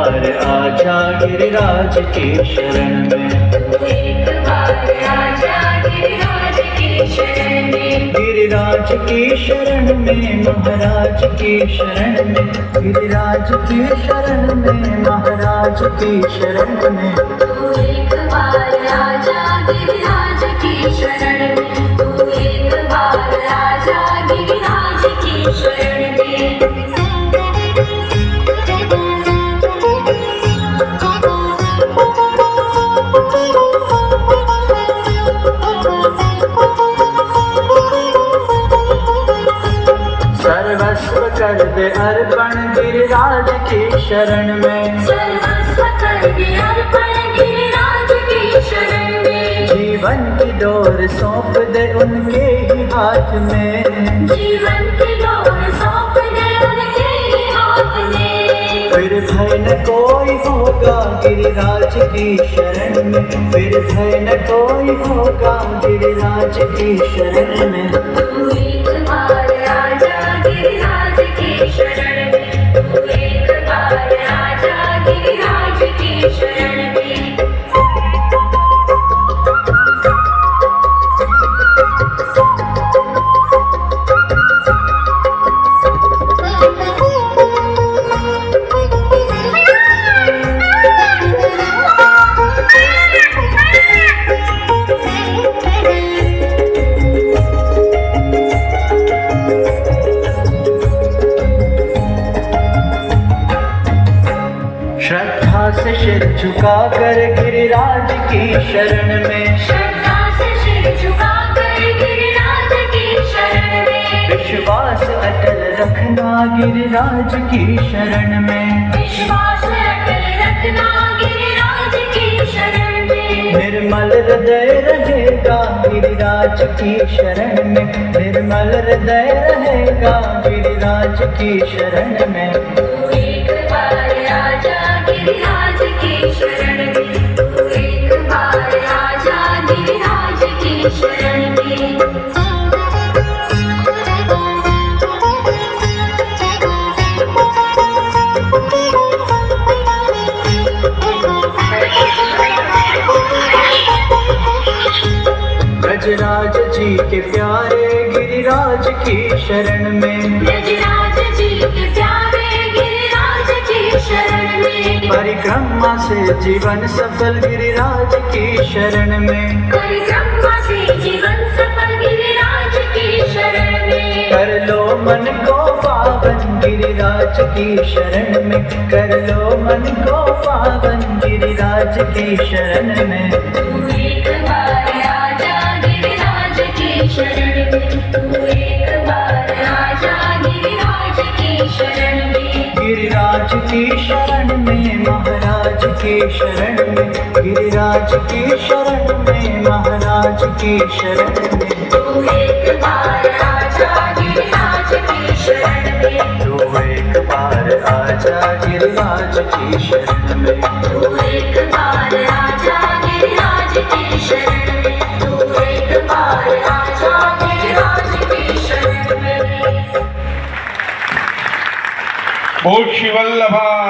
बार आजा गिरिराज की शरण में, तू एक बार आजा गिरिराज की शरण में, गिरिराज की शरण में महाराज की शरण में, गिरिराज की शरण में महाराज की शरण में, तू एक बार आजा गिरिराज की शरण में, तू एक बार आजा गिरिराज की शरण में। सर्वस्व कर दे अर्पण गिरिराज की शरण में, सर्वस्व कर दे अर्पण गिरिराज की शरण में, जीवन की डोर सौंप दे उनके ही हाथ में, जीवन की डोर सौंप दे उनके ही हाथ में, फिर भय न कोई होगा गिरिराज की शरण में, फिर भय न कोई होगा गिरिराज की शरण में, तू एक बार आजा गिरिराज की शरण में, तू एक बार आजा गिरिराज की शरण में। श्रद्धा से सिर झुका कर गिरिराज की शरण में, श्रद्धा से सिर झुका कर गिरिराज की शरण में, विश्वास अटल रखना गिरिराज की शरण में, विश्वास अटल रखना गिरिराज की शरण में, निर्मल हृदय रहेगा गिरिराज की शरण में, निर्मल हृदय रहेगा गिरिराज की शरण में, तू एक बार आजा गिरिराज की शरण में, तू एक बार आजा गिरिराज की शरण में। ब्रजराज जी के प्यारे गिरिराज की शरण में, ब्रजराज जी के प्यारे गिरिराज की शरण में, परिक्रमा से जीवन सफल गिरिराज की शरण में, परिक्रमा से जीवन सफल गिरिराज की शरण में, कर लो मन को पावन गिरिराज की शरण में, कर लो मन को पावन गिरिराज की शरण में, तू एक बार आजा गिरिराज की शरण में, तू एक बार आजा गिरिराज की शरण में, गिरिराज की शरण में महाराज की शरण में, गिरिराज की शरण में महाराज की शरण में, तू एक बार आजा गिरिराज की शरण में, तू एक बार आजा गिरिराज की शरण में, तू एक बार आजा गिरिराज की शरण में, तू एक बार आजा गिरिराज की शरण में। बोल श्री वल्लभा।